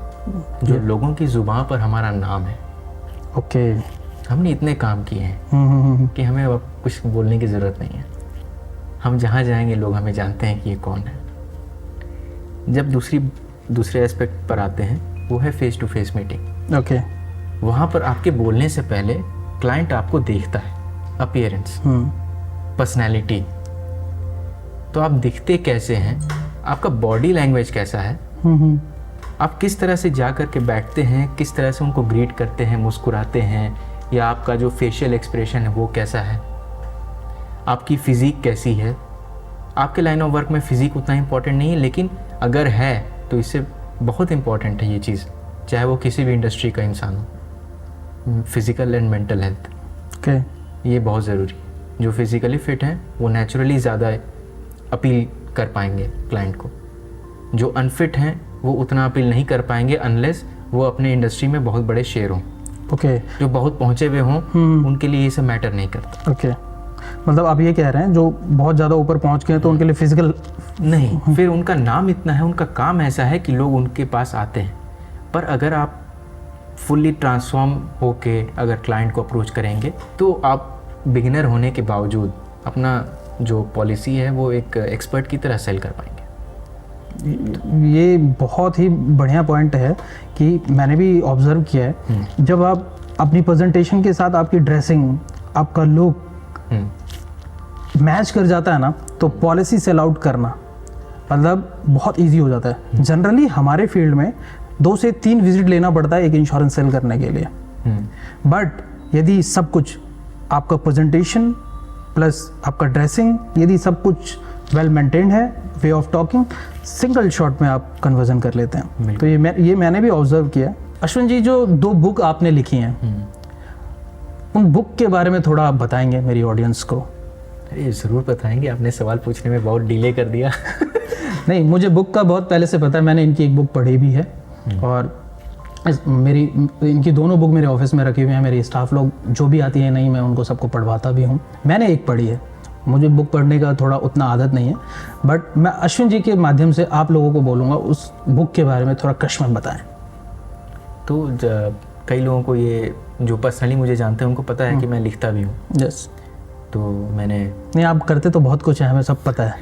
A: जो लोगों की जुबान पर हमारा नाम है।
B: ओके।
A: हमने इतने काम किए हैं कि हमें अब कुछ बोलने की ज़रूरत नहीं है। हम जहाँ जाएंगे लोग हमें जानते हैं कि ये कौन है। जब दूसरे एस्पेक्ट पर आते हैं, वो है face to face meeting.
B: Okay.
A: वहाँ पर आपके बोलने से पहले क्लाइंट आपको देखता है, अपीयरेंस, पर्सनैलिटी। तो आप दिखते कैसे हैं, आपका बॉडी लैंग्वेज कैसा है, आप किस तरह से जा कर के बैठते हैं, किस तरह से उनको ग्रीट करते हैं, मुस्कुराते हैं, या आपका जो फेशियल एक्सप्रेशन है वो कैसा है, आपकी फ़िज़ीक कैसी है। आपके लाइन ऑफ वर्क में फ़िज़ीक उतना इम्पोर्टेंट नहीं है, लेकिन अगर है तो इससे बहुत इम्पॉर्टेंट है ये चीज़, चाहे वो किसी भी इंडस्ट्री का इंसान हो। फिज़िकल एंड मेंटल हेल्थ, ये बहुत ज़रूरी है। जो फिज़िकली फिट हैं वो नेचुरली ज़्यादा अपील कर पाएंगे क्लाइंट को, जो अनफिट हैं वो उतना अपील नहीं कर पाएंगे अनलेस वो अपने इंडस्ट्री में बहुत बड़े शेयर हों।
B: ओके
A: जो बहुत पहुंचे हुए हों उनके लिए ये सब मैटर नहीं करता।
B: ओके, मतलब आप ये कह रहे हैं जो बहुत ज़्यादा ऊपर पहुंच गए हैं तो उनके लिए फिजिकल
A: नहीं, फिर उनका नाम इतना है, उनका काम ऐसा है कि लोग उनके पास आते हैं। पर अगर आप फुल्ली ट्रांसफॉर्म होके अगर क्लाइंट को अप्रोच करेंगे तो आप बिगिनर होने के बावजूद अपना जो पॉलिसी है वो एक एक्सपर्ट की तरह सेल कर पाएंगे।
B: ये बहुत ही बढ़िया पॉइंट है कि मैंने भी ऑब्जर्व किया है, जब आप अपनी प्रेजेंटेशन के साथ आपकी ड्रेसिंग, आपका लुक मैच कर जाता है ना, तो पॉलिसी सेल आउट करना मतलब बहुत इजी हो जाता है। जनरली हमारे फील्ड में 2 से 3 विजिट लेना पड़ता है एक इंश्योरेंस सेल करने के लिए, बट यदि सब कुछ आपका प्रेजेंटेशन प्लस आपका ड्रेसिंग, यदि सब कुछ वेल मेंटेन्ड है, way of talking, single shot में आप कन्वर्जन कर लेते हैं। तो ये मैंने भी ऑब्जर्व किया। अश्विन जी, जो 2 बुक आपने लिखी हैं, उन बुक के बारे में थोड़ा आप बताएंगे मेरी ऑडियंस को?
A: अरे ज़रूर बताएंगे, आपने सवाल पूछने में बहुत डिले कर दिया।
B: नहीं, मुझे बुक का बहुत पहले से पता है, मैंने इनकी एक बुक पढ़ी भी है और इनकी दोनों बुक मेरे ऑफिस में रखी हुई हैं। मेरी स्टाफ लोग जो भी आती है नहीं, मैं उनको सबको पढ़वाता भी हूँ। मैंने एक पढ़ी है, मुझे बुक पढ़ने का थोड़ा उतना आदत नहीं है, बट मैं अश्विन जी के माध्यम से आप लोगों को बोलूँगा उस बुक के बारे में थोड़ा कश में बताएं।
A: तो कई लोगों को ये जो पर्सनली मुझे जानते हैं उनको पता है कि मैं लिखता भी हूँ।
B: यस।
A: तो मैंने
B: नहीं, आप करते तो बहुत कुछ है, हमें सब पता है।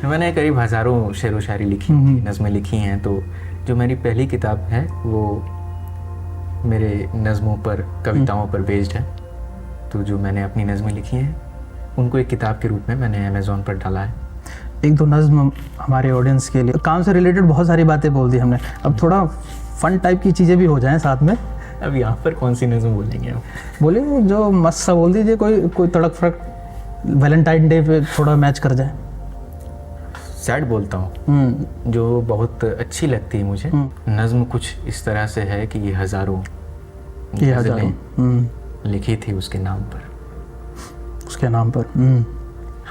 A: मैंने करीब हज़ारों शेर व शायरी लिखी, नज़में लिखी हैं। तो जो मेरी पहली किताब है वो मेरे नज़मों पर, कविताओं पर बेस्ड है। तो जो मैंने अपनी नज़में लिखी हैं उनको एक किताब के रूप में मैंने अमेज़ॉन पर डाला है।
B: एक दो नज़्म हमारे ऑडियंस के लिए, काम से रिलेटेड बहुत सारी बातें बोल दी हमने, अब थोड़ा फन टाइप की चीज़ें भी हो जाएं साथ में।
A: अब यहाँ पर कौन सी नज़म बोलेंगे आप?
B: बोलिए, जो मस्त सा बोल दीजिए, कोई तड़क फड़क वैलेंटाइन डे पे थोड़ा मैच कर जाए।
A: सैड बोलता हूँ, जो बहुत अच्छी लगती है मुझे। नज़म कुछ इस तरह से है कि ये हज़ारों लिखी थी उसके नाम पर,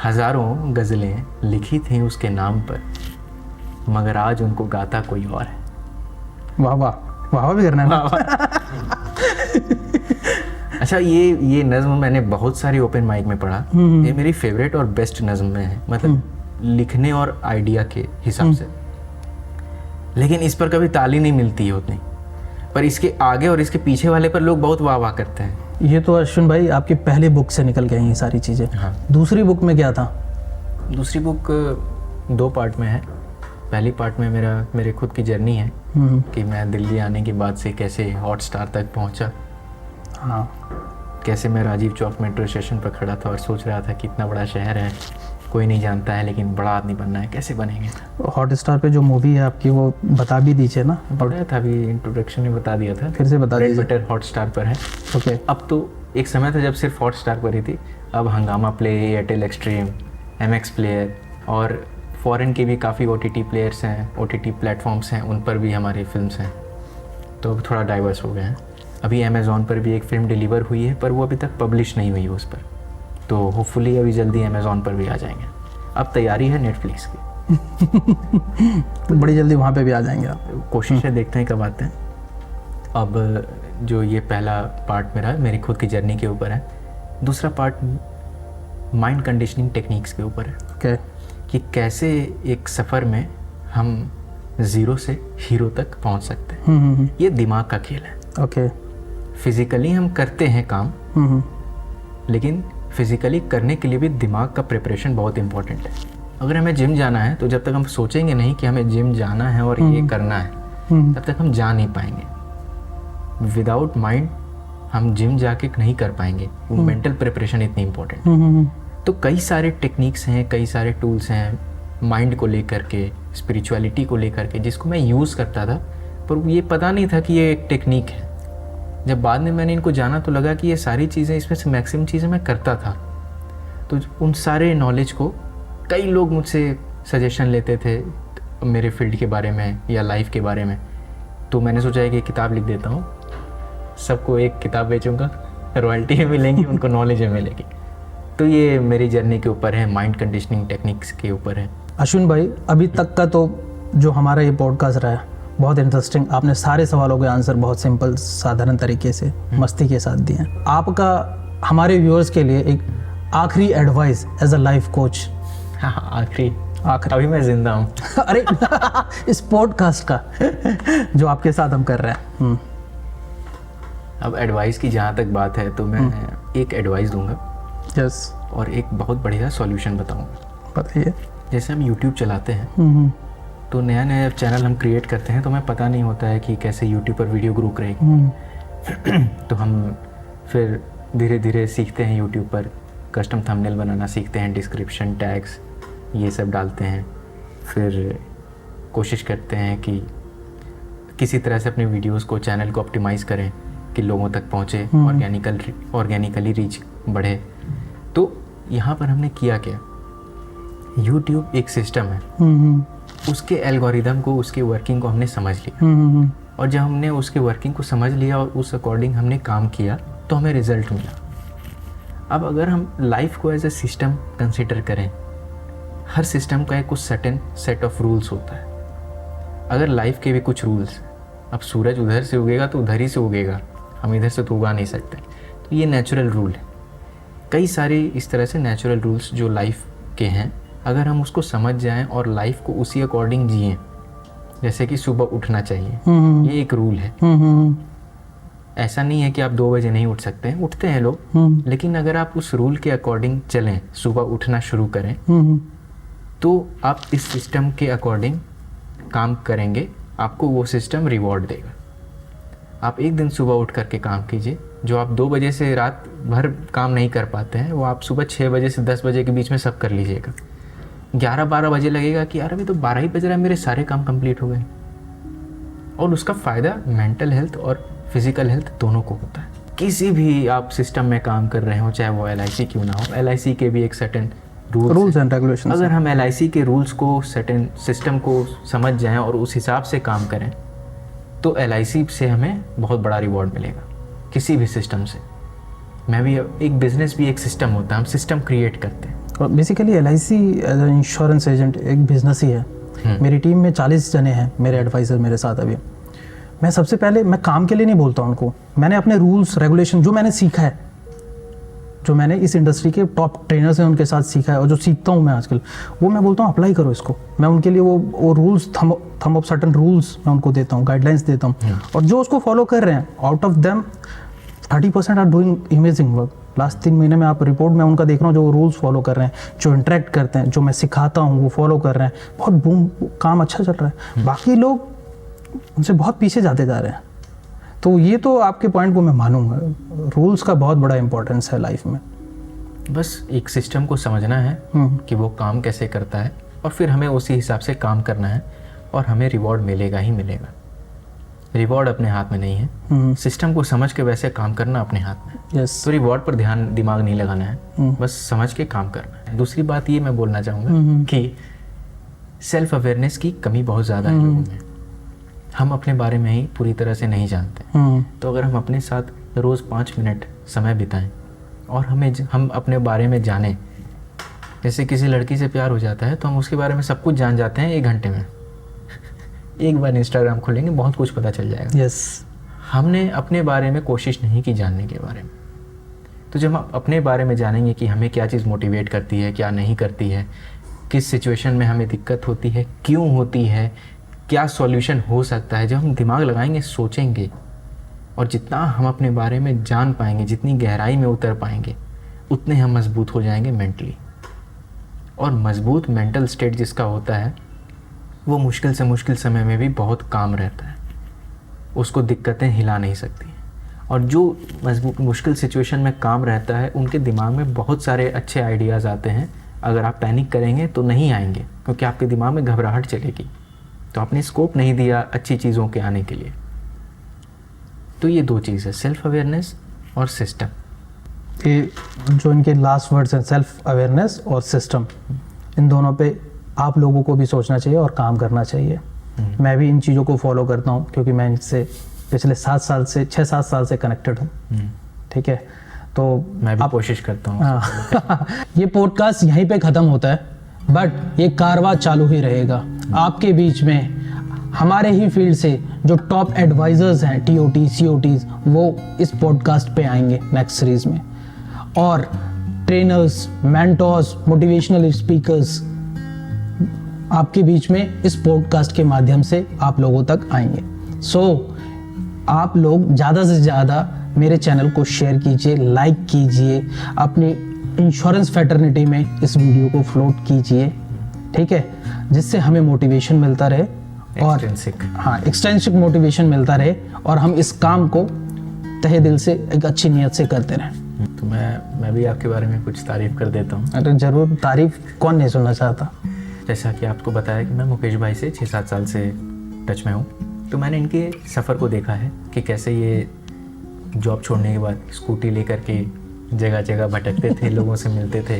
A: हज़ारों गज़लें लिखी थी उसके नाम पर, मगर आज उनको गाता कोई और है।
B: वाह वाह, वाह भी करना है।
A: अच्छा, ये नज़्म मैंने बहुत सारी ओपन माइक में पढ़ा। ये मेरी फेवरेट और बेस्ट नज़्म में है, मतलब लिखने और आइडिया के हिसाब से। लेकिन इस पर कभी ताली नहीं मिलती है उतनी, पर इसके आगे और इसके पीछे वाले पर लोग बहुत वाह वाह करते हैं।
B: ये तो अश्विन भाई आपकी पहली बुक से निकल गई ये सारी चीज़ें।
A: हाँ।
B: दूसरी बुक में क्या था?
A: दूसरी बुक 2 पार्ट में है। पहली पार्ट में मेरे खुद की जर्नी है कि मैं दिल्ली आने के बाद से कैसे हॉटस्टार तक पहुंचा।
B: हाँ।
A: कैसे मैं राजीव चौक मेट्रो स्टेशन पर खड़ा था और सोच रहा था कि इतना बड़ा शहर है, कोई नहीं जानता है, लेकिन बड़ा आदमी बनना है, कैसे बनेंगे।
B: हॉटस्टार पे जो मूवी है आपकी, वो बता भी दीजिए ना।
A: बताया था, अभी इंट्रोडक्शन में बता दिया था,
B: फिर से बता दीजिए।
A: बटर हॉटस्टार पर है।
B: ओके।
A: अब तो एक समय था जब सिर्फ हॉटस्टार पर ही थी, अब हंगामा play, Airtel extreme, MX player और फॉरेन के भी काफ़ी OTT प्लेयर्स हैं, OTT प्लेटफॉर्म्स हैं, उन पर भी हमारी फिल्म्स हैं। तो अब थोड़ा डाइवर्स हो गए हैं। अभी अमेज़ॉन पर भी एक फ़िल्म डिलीवर हुई है, पर वो अभी तक पब्लिश नहीं हुई है उस पर। तो होपफुली अभी जल्दी अमेज़ॉन पर भी आ जाएंगे। अब तैयारी है नेटफ्लिक्स की।
B: तो बड़ी जल्दी वहाँ पे भी आ जाएंगे आप।
A: कोशिश है, देखते हैं कब आते हैं। अब जो ये पहला पार्ट मेरा मेरी खुद की जर्नी के ऊपर है, दूसरा पार्ट माइंड कंडीशनिंग टेक्निक्स के ऊपर है।
B: ओके।
A: कि कैसे एक सफ़र में हम 0 से हीरो तक पहुंच सकते हैं। ये दिमाग का खेल है।
B: ओके।
A: फिज़िकली हम करते हैं काम, लेकिन फिज़िकली करने के लिए भी दिमाग का प्रिपरेशन बहुत इम्पोर्टेंट है। अगर हमें जिम जाना है तो जब तक हम सोचेंगे नहीं कि हमें जिम जाना है और ये करना है, तब तक हम जा नहीं पाएंगे। विदाउट माइंड हम जिम जाके नहीं कर पाएंगे। वो मेंटल प्रिपरेशन इतनी इम्पोर्टेंट है। तो कई सारे टेक्निक्स हैं, कई सारे टूल्स हैं माइंड को लेकर के, स्पिरिचुअलिटी को लेकर के, जिसको मैं यूज़ करता था, पर ये पता नहीं था कि ये एक टेक्निक है। जब बाद में मैंने इनको जाना तो लगा कि ये सारी चीज़ें, इसमें से मैक्सिमम चीज़ें मैं करता था। तो उन सारे नॉलेज को कई लोग मुझसे सजेशन लेते थे मेरे फील्ड के बारे में या लाइफ के बारे में। तो मैंने सोचा कि एक किताब लिख देता हूँ, सबको एक किताब बेचूंगा, रॉयल्टी भी मिलेंगी, उनको नॉलेज भी मिलेगी। तो ये मेरी जर्नी के ऊपर है, माइंड कंडीशनिंग टेक्निक्स के ऊपर है।
B: अश्विन भाई, अभी तक का तो जो हमारा ये पॉडकास्ट रहा है बहुत इंटरेस्टिंग, आपने सारे सवालों के आंसर बहुत सिंपल साधारण तरीके से मस्ती के साथ दिए हैं। आपका हमारे व्यूअर्स के लिए एक आखिरी advice as a life coach.
A: हाँ, आखिरी अभी मैं जिंदा हूँ।
B: अरे इस पॉडकास्ट का जो आपके साथ हम कर रहे हैं।
A: अब एडवाइस की जहाँ तक बात है तो मैं एक एडवाइस दूंगा
B: यस,
A: और एक बहुत बढ़िया सॉल्यूशन बताऊंगा।
B: बताइए।
A: जैसे हम YouTube चलाते हैं तो नया नया चैनल हम क्रिएट करते हैं तो हमें पता नहीं होता है कि कैसे YouTube पर वीडियो ग्रो करेगी। तो हम फिर धीरे धीरे सीखते हैं, YouTube पर कस्टम थंबनेल बनाना सीखते हैं, डिस्क्रिप्शन टैग्स ये सब डालते हैं। फिर कोशिश करते हैं कि किसी तरह से अपने वीडियोस को, चैनल को ऑप्टिमाइज़ करें कि लोगों तक पहुँचे, ऑर्गेनिकली रीच बढ़े। तो यहाँ पर हमने किया क्या, YouTube एक सिस्टम है, उसके एल्गोरिदम को, उसके वर्किंग को हमने समझ लिया। और जब हमने उसके वर्किंग को समझ लिया और उस अकॉर्डिंग हमने काम किया तो हमें रिजल्ट मिला। अब अगर हम लाइफ को एज ए सिस्टम कंसिडर करें, हर सिस्टम का एक कुछ सर्टेन सेट ऑफ रूल्स होता है। अगर लाइफ के भी कुछ रूल्स, अब सूरज उधर से उगेगा तो उधर ही से उगेगा, हम इधर से तो उगा नहीं सकते, तो ये नेचुरल रूल है। कई सारे इस तरह से नेचुरल रूल्स जो लाइफ के हैं, अगर हम उसको समझ जाएं और लाइफ को उसी अकॉर्डिंग जिएं, जैसे कि सुबह उठना चाहिए, ये एक रूल है। ऐसा नहीं है कि आप 2 बजे नहीं उठ सकते हैं, उठते हैं लोग, लेकिन अगर आप उस रूल के अकॉर्डिंग चलें, सुबह उठना शुरू करें, तो आप इस सिस्टम के अकॉर्डिंग काम करेंगे, आपको वो सिस्टम रिवॉर्ड देगा। आप एक दिन सुबह उठ करके काम कीजिए, जो आप 2 बजे से रात भर काम नहीं कर पाते हैं, वो आप सुबह 6 बजे से 10 बजे के बीच में सब कर लीजिएगा। 11-12 बजे लगेगा कि यार अभी तो 12 ही बज रहा है, मेरे सारे काम कंप्लीट हो गए। और उसका फ़ायदा मेंटल हेल्थ और फिजिकल हेल्थ दोनों को होता है। किसी भी आप सिस्टम में काम कर रहे हो, चाहे वो LIC क्यों ना हो, LIC के भी एक सर्टेन
B: रूल्स एंड रेगुलेशन।
A: अगर हम LIC के रूल्स को, सर्टेन सिस्टम को समझ जाएं और उस हिसाब से काम करें, तो LIC से हमें बहुत बड़ा रिवॉर्ड मिलेगा, किसी भी सिस्टम से। मैं भी, एक बिजनेस भी एक सिस्टम होता है, हम सिस्टम क्रिएट करते हैं।
B: और basically LIC as a insurance agent एक बिजनेस ही है। मेरी टीम में 40 जने हैं, मेरे एडवाइज़र मेरे साथ अभी। मैं सबसे पहले, मैं काम के लिए नहीं बोलता उनको, मैंने अपने रूल्स रेगुलेशन जो मैंने सीखा है, जो मैंने इस इंडस्ट्री के टॉप ट्रेनर्स हैं उनके साथ सीखा है और जो सीखता हूँ मैं आजकल, वो मैं बोलता हूँ अप्लाई करो इसको। मैं उनके लिए वो रूल्स, थम ऑफ सर्टन रूल्स मैं उनको देता हूँ, गाइडलाइंस देता हूँ, और जो उसको फॉलो कर रहे हैं, out of them 30% are doing amazing work. Last 3 महीने में आप रिपोर्ट में उनका देख रहा हूँ, जो रूल्स फॉलो कर रहे हैं, जो इंटरेक्ट करते हैं, जो मैं सिखाता हूँ वो फॉलो कर रहे हैं, बहुत बूम, काम अच्छा चल रहा है। बाकी लोग उनसे बहुत पीछे जाते जा रहे हैं। तो ये तो आपके पॉइंट को मैं मानूंगा, रूल्स का बहुत बड़ा इंपॉर्टेंस है लाइफ में।
A: बस एक सिस्टम को समझना है कि वो काम कैसे करता है, और फिर हमें उसी हिसाब से काम करना है, और हमें रिवॉर्ड मिलेगा ही मिलेगा। रिवॉर्ड अपने हाथ में नहीं है, सिस्टम को समझ के वैसे काम करना अपने हाथ में।
B: yes.
A: तो रिवॉर्ड पर दिमाग नहीं लगाना है, बस समझ के काम करना है। दूसरी बात ये मैं बोलना चाहूँगा कि सेल्फ अवेयरनेस की कमी बहुत ज़्यादा है लोगों में। हम अपने बारे में ही पूरी तरह से नहीं जानते। तो अगर हम अपने साथ रोज़ 5 मिनट समय बिताएं और हम अपने बारे में जानें, जैसे किसी लड़की से प्यार हो जाता है तो हम उसके बारे में सब कुछ जान जाते हैं 1 घंटे में। एक बार इंस्टाग्राम खोलेंगे, बहुत कुछ पता चल जाएगा।
B: yes.
A: हमने अपने बारे में कोशिश नहीं की जानने के बारे में। तो जब हम अपने बारे में जानेंगे कि हमें क्या चीज़ मोटिवेट करती है, क्या नहीं करती है, किस सिचुएशन में हमें दिक्कत होती है, क्यों होती है, क्या सॉल्यूशन हो सकता है, जब हम दिमाग लगाएंगे, सोचेंगे, और जितना हम अपने बारे में जान पाएंगे, जितनी गहराई में उतर पाएंगे, उतने हम मजबूत हो जाएंगे मेंटली। और मजबूत मेंटल स्टेट जिसका होता है, वो मुश्किल से मुश्किल समय में भी बहुत काम रहता है, उसको दिक्कतें हिला नहीं सकती। और जो मजबूत मुश्किल सिचुएशन में काम रहता है, उनके दिमाग में बहुत सारे अच्छे आइडियाज़ आते हैं। अगर आप पैनिक करेंगे तो नहीं आएंगे, क्योंकि आपके दिमाग में घबराहट चलेगी, तो आपने स्कोप नहीं दिया अच्छी चीज़ों के आने के लिए। तो ये 2 चीज़ है, सेल्फ अवेयरनेस और सिस्टम।
B: ये जो इनके लास्ट वर्ड्स हैं, सेल्फ अवेयरनेस और सिस्टम, इन दोनों पे आप लोगों को भी सोचना चाहिए और काम करना चाहिए। मैं भी इन चीज़ों को फॉलो करता हूँ, क्योंकि मैं इनसे पिछले 6-7 साल से कनेक्टेड हूँ। ठीक है, तो
A: मैं भी कोशिश करता हूँ।
B: ये पॉडकास्ट यहीं पे ख़त्म होता है, बट ये कारवां चालू ही रहेगा आपके बीच में। हमारे ही फील्ड से जो टॉप एडवाइजर्स हैं, TOT, COTs, वो इस पॉडकास्ट पे आएंगे नेक्स्ट सीरीज में। और ट्रेनर्स, मेंटोर्स, मोटिवेशनल स्पीकर्स आपके बीच में इस पॉडकास्ट के माध्यम से आप लोगों तक आएंगे। आप लोग ज़्यादा से ज़्यादा मेरे चैनल को शेयर कीजिए, लाइक कीजिए, अपनी इंश्योरेंस फैटर्निटी में इस वीडियो को फ्लोट कीजिए, ठीक है, जिससे हमें मोटिवेशन मिलता रहे और एक्सटेंसिक मोटिवेशन मिलता रहे और हम इस काम को तहे दिल से एक अच्छी नीयत से करते रहें।
A: तो मैं भी आपके बारे में कुछ तारीफ कर देता हूँ।
B: अरे जरूर, तारीफ कौन नहीं सुनना चाहता।
A: जैसा कि आपको बताया कि मैं मुकेश भाई से 6-7 साल से टच में हूँ, तो मैंने इनके सफ़र को देखा है कि कैसे ये जॉब छोड़ने के बाद स्कूटी लेकर के जगह जगह भटकते थे, लोगों से मिलते थे।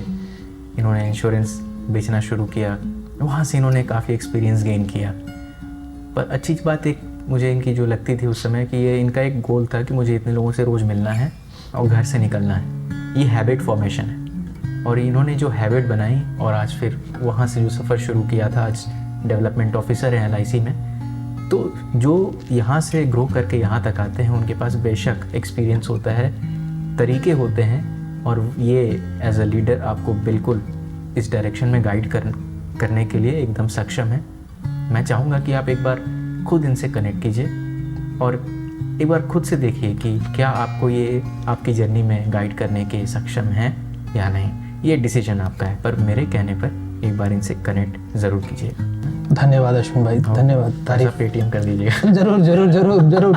A: इन्होंने इंश्योरेंस बेचना शुरू किया, वहाँ से इन्होंने काफ़ी एक्सपीरियंस गेन किया। पर अच्छी बात एक मुझे इनकी जो लगती थी उस समय कि ये इनका एक गोल था कि मुझे इतने लोगों से रोज़ मिलना है और घर से निकलना है। ये हैबिट फॉर्मेशन है और इन्होंने जो हैबिट बनाई और आज फिर वहाँ से जो सफ़र शुरू किया था, आज डेवलपमेंट ऑफिसर हैं LIC में। तो जो यहाँ से ग्रो करके यहाँ तक आते हैं उनके पास बेशक एक्सपीरियंस होता है, तरीके होते हैं और ये एज अ लीडर आपको बिल्कुल इस डायरेक्शन में गाइड करने के लिए एकदम सक्षम है। मैं चाहूँगा कि आप एक बार खुद इनसे कनेक्ट कीजिए और एक बार खुद से देखिए कि क्या आपको ये आपकी जर्नी में गाइड करने के सक्षम हैं या नहीं। ये डिसीजन आपका है, पर मेरे कहने पर एक बार इनसे कनेक्ट ज़रूर कीजिए।
B: धन्यवाद अश्विन भाई, धन्यवाद। तारीफ
A: पेटीएम कर दीजिएगा।
B: जरूर जरूर जरूर जरूर।